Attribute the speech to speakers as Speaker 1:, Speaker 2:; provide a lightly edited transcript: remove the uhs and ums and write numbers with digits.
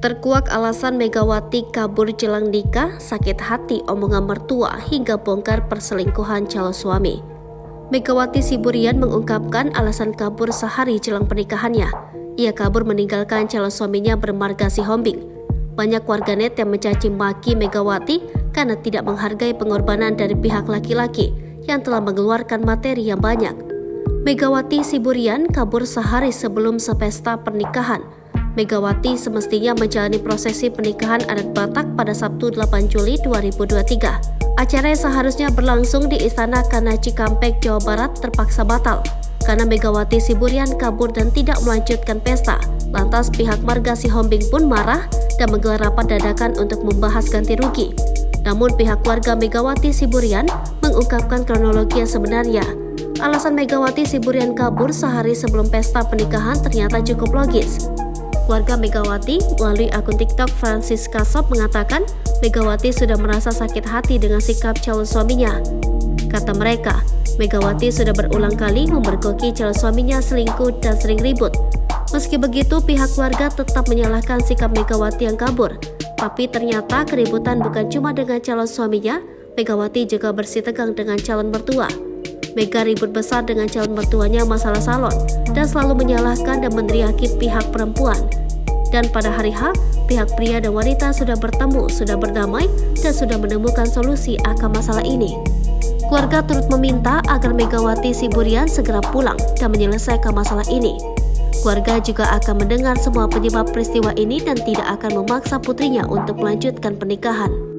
Speaker 1: Terkuak alasan Megawati kabur jelang nikah, sakit hati omongan mertua hingga bongkar perselingkuhan calon suami. Megawati Siburian mengungkapkan alasan kabur sehari jelang pernikahannya. Ia kabur meninggalkan calon suaminya bermarga Sihombing. Banyak warganet yang mencaci maki Megawati karena tidak menghargai pengorbanan dari pihak laki-laki yang telah mengeluarkan materi yang banyak. Megawati Siburian kabur sehari sebelum sepesta pernikahan. Megawati semestinya menjalani prosesi pernikahan adat Batak pada Sabtu 8 Juli 2023. Acara yang seharusnya berlangsung di Istana Kana Cikampek, Jawa Barat terpaksa batal karena Megawati Siburian kabur dan tidak melanjutkan pesta. Lantas pihak marga Sihombing pun marah dan menggelar rapat dadakan untuk membahas ganti rugi. Namun pihak keluarga Megawati Siburian mengungkapkan kronologi yang sebenarnya. Alasan Megawati Siburian kabur sehari sebelum pesta pernikahan ternyata cukup logis. Keluarga Megawati melalui akun TikTok Francisca Shop mengatakan Megawati sudah merasa sakit hati dengan sikap calon suaminya. Kata mereka, Megawati sudah berulang kali memergoki calon suaminya selingkuh dan sering ribut. Meski begitu, pihak keluarga tetap menyalahkan sikap Megawati yang kabur. Tapi ternyata keributan bukan cuma dengan calon suaminya, Megawati juga bersitegang dengan calon mertua. Mega ribut besar dengan calon mertuanya masalah salon dan selalu menyalahkan dan meneriaki pihak perempuan. Dan pada hari H, pihak pria dan wanita sudah bertemu, sudah berdamai, dan sudah menemukan solusi akan masalah ini. Keluarga turut meminta agar Megawati Siburian segera pulang dan menyelesaikan masalah ini. Keluarga juga akan mendengar semua penyebab peristiwa ini dan tidak akan memaksa putrinya untuk melanjutkan pernikahan.